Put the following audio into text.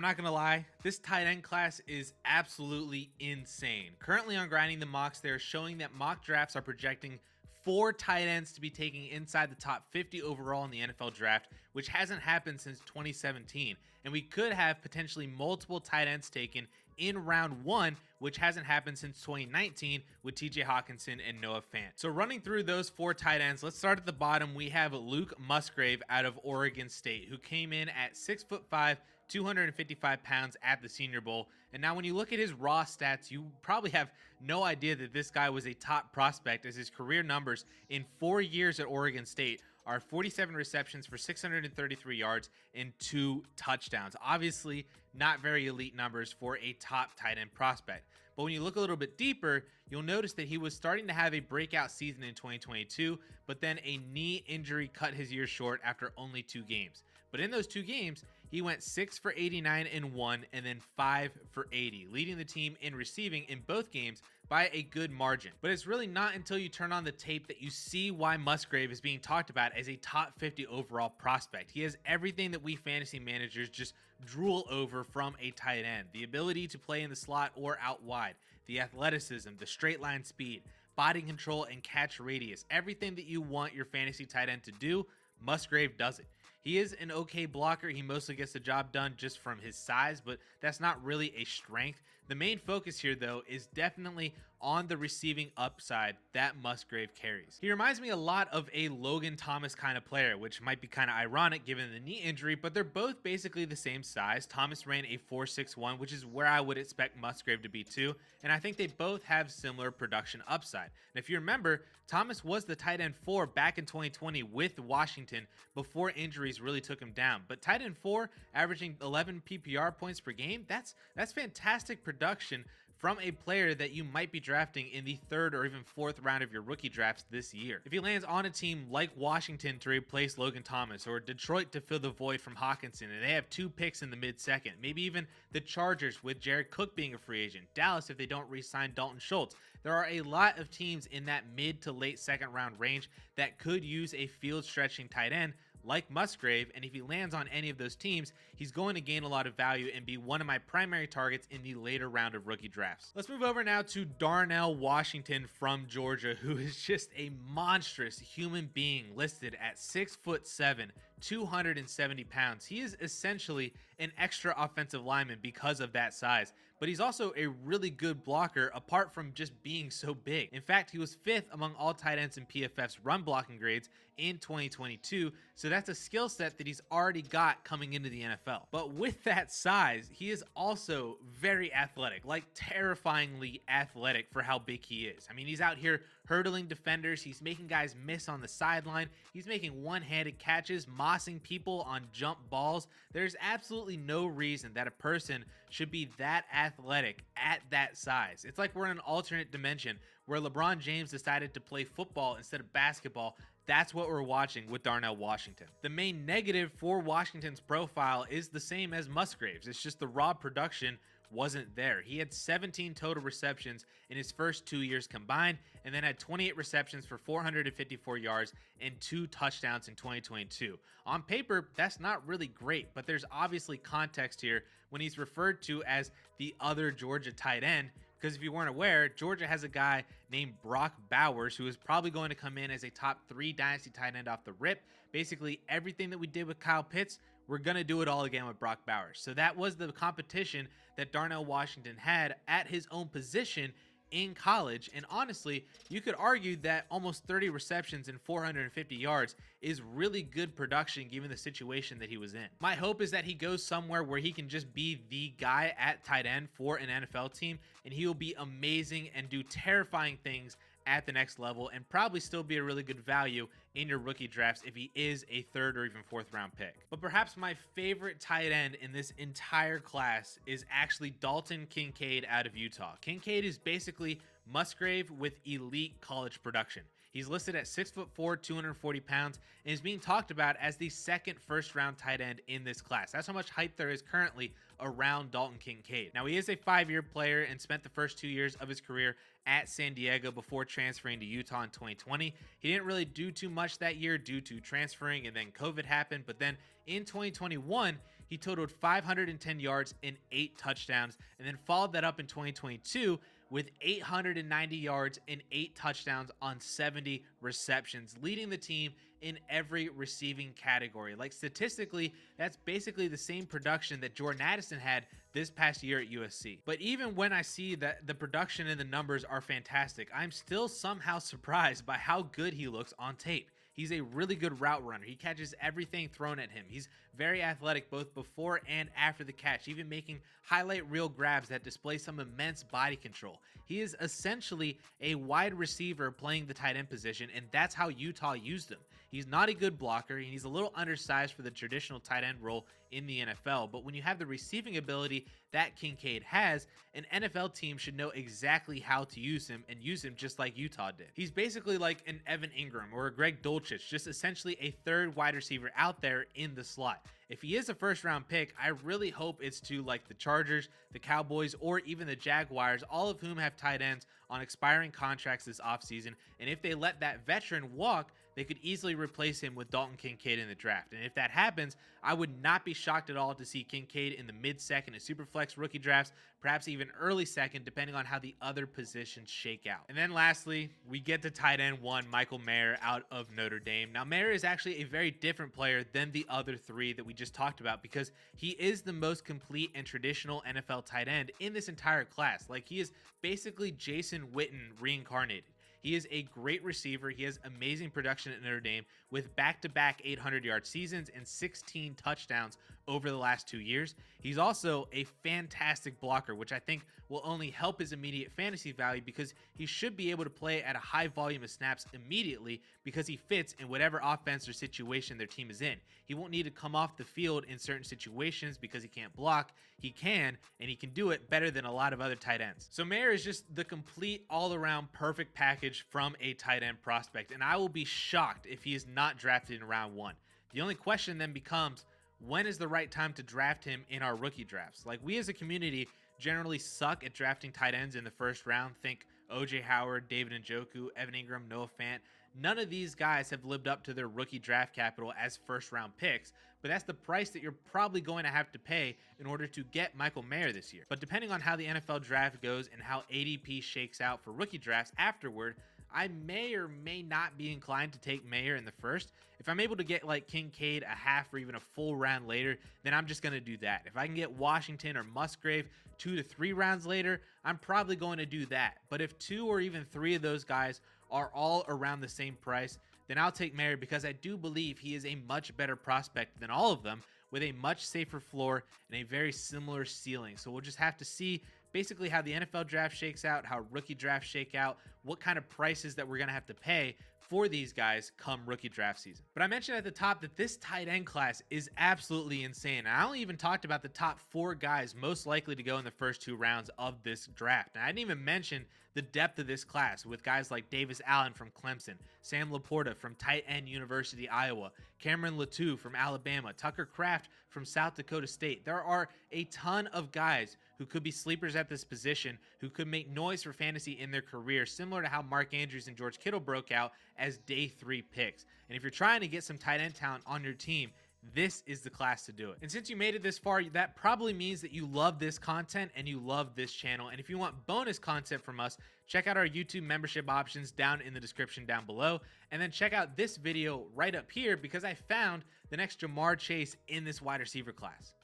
I'm not gonna lie, this tight end class is absolutely insane. Currently on Grinding the Mocks, they're showing that mock drafts are projecting 4 tight ends to be taken inside the top 50 overall in the NFL draft, which hasn't happened since 2017. And we could have potentially multiple tight ends taken in round 1, which hasn't happened since 2019 with TJ Hawkinson and Noah Fant. So running through those 4 tight ends, let's start at the bottom. We have Luke Musgrave out of Oregon State, who came in at 6'5", 255 pounds at the Senior Bowl. And now when you look at his raw stats, you probably have no idea that this guy was a top prospect, as his career numbers in 4 years at Oregon State are 47 receptions for 633 yards and 2 touchdowns. Obviously, not very elite numbers for a top tight end prospect. But when you look a little bit deeper, you'll notice that he was starting to have a breakout season in 2022, but then a knee injury cut his year short after only 2 games. But in those 2 games, he went 6 for 89 in one and then 5 for 80, leading the team in receiving in both games by a good margin. But it's really not until you turn on the tape that you see why Musgrave is being talked about as a top 50 overall prospect. He has everything that we fantasy managers just drool over from a tight end: the ability to play in the slot or out wide, the athleticism, the straight line speed, body control, and catch radius. Everything that you want your fantasy tight end to do, Musgrave does it. He is an okay blocker. He mostly gets the job done just from his size, but that's not really a strength. The main focus here, though, is definitely on the receiving upside that Musgrave carries. He reminds me a lot of a Logan Thomas kind of player, which might be kind of ironic given the knee injury, but they're both basically the same size. Thomas ran a 4.61, which is where I would expect Musgrave to be too, and I think they both have similar production upside. And if you remember, Thomas was the tight end 4 back in 2020 with Washington before injuries really took him down. But tight end 4 averaging 11 PPR points per game, that's fantastic production from a player that you might be drafting in the 3rd or even 4th round of your rookie drafts this year. If he lands on a team like Washington to replace Logan Thomas, or Detroit to fill the void from Hawkinson, and they have 2 picks in the mid-second, maybe even the Chargers with Jared Cook being a free agent, Dallas if they don't re-sign Dalton Schultz, there are a lot of teams in that mid to late 2nd round range that could use a field stretching tight end like Musgrave, and if he lands on any of those teams, he's going to gain a lot of value and be one of my primary targets in the later round of rookie drafts. Let's move over now to Darnell Washington from Georgia, who is just a monstrous human being, listed at 6'7", 270 pounds. He is essentially an extra offensive lineman because of that size, but he's also a really good blocker apart from just being so big. In fact, he was 5th among all tight ends in PFF's run blocking grades in 2022, so that's a skill set that he's already got coming into the NFL. But with that size, he is also very athletic, like terrifyingly athletic for how big he is. I mean, he's out here hurdling defenders, he's making guys miss on the sideline, he's making one-handed catches, mossing people on jump balls. There's absolutely no reason that a person should be that athletic at that size. It's like we're in an alternate dimension where LeBron James decided to play football instead of basketball. That's what we're watching with Darnell Washington. The main negative for Washington's profile is the same as Musgrave's. It's just the raw production wasn't there. He had 17 total receptions in his first 2 years combined, and then had 28 receptions for 454 yards and 2 touchdowns in 2022. On paper, that's not really great, but there's obviously context here when he's referred to as the other Georgia tight end, because if you weren't aware, Georgia has a guy named Brock Bowers who is probably going to come in as a top 3 Dynasty tight end off the rip. Basically, everything that we did with Kyle Pitts, we're going to do it all again with Brock Bowers. So that was the competition that Darnell Washington had at his own position in college, and honestly, you could argue that almost 30 receptions and 450 yards is really good production given the situation that he was in. My hope is that he goes somewhere where he can just be the guy at tight end for an NFL team, and he will be amazing and do terrifying things at the next level, and probably still be a really good value in your rookie drafts if he is a 3rd or even 4th round pick. But perhaps my favorite tight end in this entire class is actually Dalton Kincaid out of Utah. Kincaid is basically Musgrave with elite college production. He's listed at 6'4", 240 pounds, and is being talked about as the 2nd first-round tight end in this class. That's how much hype there is currently around Dalton Kincaid. Now, he is a 5-year player and spent the first 2 years of his career at San Diego before transferring to Utah in 2020. He didn't really do too much that year due to transferring, and then COVID happened, but then in 2021, he totaled 510 yards and 8 touchdowns, and then followed that up in 2022 with 890 yards and 8 touchdowns on 70 receptions, leading the team in every receiving category. Like, statistically, that's basically the same production that Jordan Addison had this past year at USC. But even when I see that the production and the numbers are fantastic, I'm still somehow surprised by how good he looks on tape. He's a really good route runner. He catches everything thrown at him. He's very athletic both before and after the catch, even making highlight reel grabs that display some immense body control. He is essentially a wide receiver playing the tight end position, and that's how Utah used him. He's not a good blocker, and he's a little undersized for the traditional tight end role in the NFL, but when you have the receiving ability that Kincaid has, an NFL team should know exactly how to use him, and use him just like Utah did. He's basically like an Evan Ingram or a Greg Dulcich, just essentially a third wide receiver out there in the slot. If he is a first round pick, I really hope it's to like the Chargers, the Cowboys, or even the Jaguars, all of whom have tight ends on expiring contracts this offseason, and if they let that veteran walk, they could easily replace him with Dalton Kincaid in the draft. And if that happens, I would not be shocked at all to see Kincaid in the mid-second in Superflex rookie drafts, perhaps even early second, depending on how the other positions shake out. And then lastly, we get to tight end 1, Micahel Mayer out of Notre Dame. Now, Mayer is actually a very different player than the other 3 that we just talked about, because he is the most complete and traditional NFL tight end in this entire class. Like, he is basically Jason Witten reincarnated. He is a great receiver. He has amazing production at Notre Dame with back-to-back 800-yard seasons and 16 touchdowns over the last 2 years. He's also a fantastic blocker, which I think will only help his immediate fantasy value, because he should be able to play at a high volume of snaps immediately because he fits in whatever offense or situation their team is in. He won't need to come off the field in certain situations because he can't block. He can, and he can do it better than a lot of other tight ends. So Mayer is just the complete all-around perfect package from a tight end prospect, and I will be shocked if he is not drafted in round 1. The only question then becomes, when is the right time to draft him in our rookie drafts? Like, we as a community generally suck at drafting tight ends in the first round. Think OJ Howard, David Njoku, Evan Ingram, Noah Fant. None of these guys have lived up to their rookie draft capital as first round picks, but that's the price that you're probably going to have to pay in order to get Micahel Mayer this year. But depending on how the NFL draft goes and how ADP shakes out for rookie drafts afterward, I may or may not be inclined to take Mayer in the first. If I'm able to get like Kincaid a half or even a full round later, then I'm just going to do that. If I can get Washington or Musgrave 2 to 3 rounds later, I'm probably going to do that. But if 2 or even 3 of those guys are all around the same price, then I'll take Mayer, because I do believe he is a much better prospect than all of them, with a much safer floor and a very similar ceiling. So we'll just have to see basically how the NFL draft shakes out, how rookie drafts shake out, what kind of prices that we're going to have to pay for these guys come rookie draft season. But I mentioned at the top that this tight end class is absolutely insane. I only even talked about the top 4 guys most likely to go in the first 2 rounds of this draft. And I didn't even mention the depth of this class with guys like Davis Allen from Clemson, Sam Laporta from Tight End University, Iowa, Cameron Latou from Alabama, Tucker Kraft from South Dakota State. There are a ton of guys who could be sleepers at this position, who could make noise for fantasy in their career, similar to how Mark Andrews and George Kittle broke out as day 3 picks. And if you're trying to get some tight end talent on your team, this is the class to do it. And since you made it this far, that probably means that you love this content and you love this channel. And if you want bonus content from us, check out our YouTube membership options down in the description down below. And then check out this video right up here, because I found the next Jamar Chase in this wide receiver class.